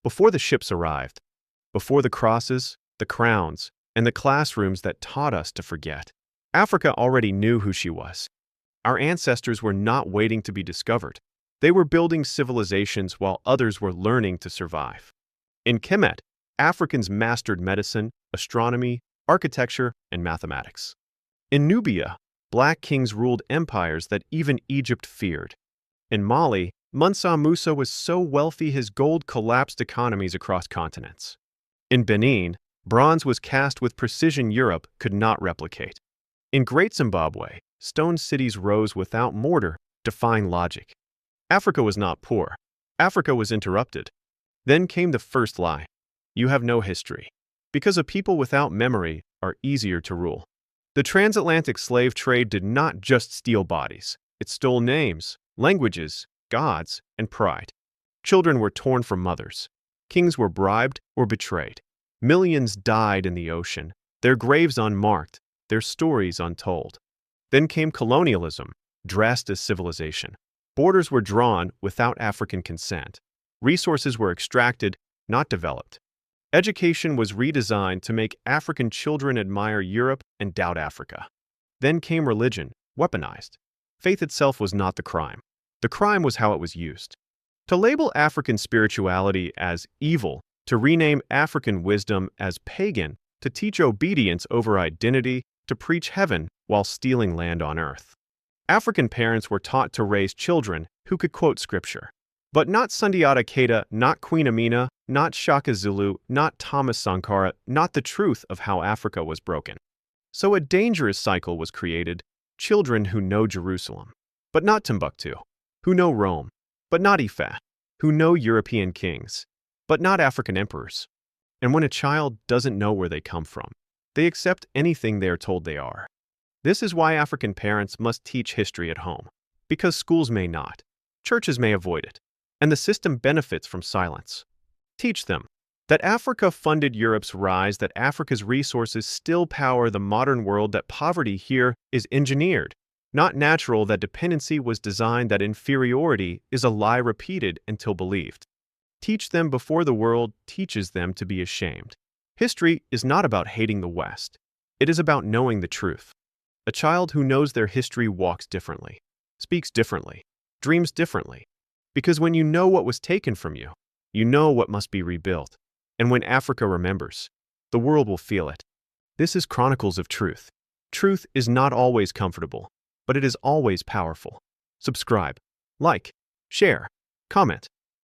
Before the ships arrived, before the crosses, the crowns, and the classrooms that taught us to forget, Africa already knew who she was. Our ancestors were not waiting to be discovered. They were building civilizations while others were learning to survive. In Kemet, Africans mastered medicine, astronomy, architecture, and mathematics. In Nubia, black kings ruled empires that even Egypt feared. In Mali, Mansa Musa was so wealthy his gold collapsed economies across continents. In Benin, bronze was cast with precision Europe could not replicate. In Great Zimbabwe, stone cities rose without mortar, defying logic. Africa was not poor. Africa was interrupted. Then came the first lie. You have no history. Because a people without memory are easier to rule. The transatlantic slave trade did not just steal bodies. It stole names, languages, gods, and pride. Children were torn from mothers. Kings were bribed or betrayed. Millions died in the ocean, their graves unmarked, their stories untold. Then came colonialism, dressed as civilization. Borders were drawn without African consent. Resources were extracted, not developed. Education was redesigned to make African children admire Europe and doubt Africa. Then came religion, weaponized. Faith itself was not the crime. The crime was how it was used. To label African spirituality as evil, to rename African wisdom as pagan, to teach obedience over identity, to preach heaven while stealing land on earth. African parents were taught to raise children who could quote scripture. But not Sundiata Keita, not Queen Amina, not Shaka Zulu, not Thomas Sankara, not the truth of how Africa was broken. So a dangerous cycle was created, children who know Jerusalem, but not Timbuktu, who know Rome, but not Ifa, who know European kings, but not African emperors. And when a child doesn't know where they come from, they accept anything they are told they are. This is why African parents must teach history at home, because schools may not, churches may avoid it, and the system benefits from silence. Teach them that Africa funded Europe's rise, that Africa's resources still power the modern world, that poverty here is engineered, not natural, that dependency was designed, that inferiority is a lie repeated until believed. Teach them before the world teaches them to be ashamed. History is not about hating the West. It is about knowing the truth. A child who knows their history walks differently, speaks differently, dreams differently. Because when you know what was taken from you, you know what must be rebuilt. And when Africa remembers, the world will feel it. This is Chronicles of Truth. Truth is not always comfortable, but it is always powerful. Subscribe, like, share, comment.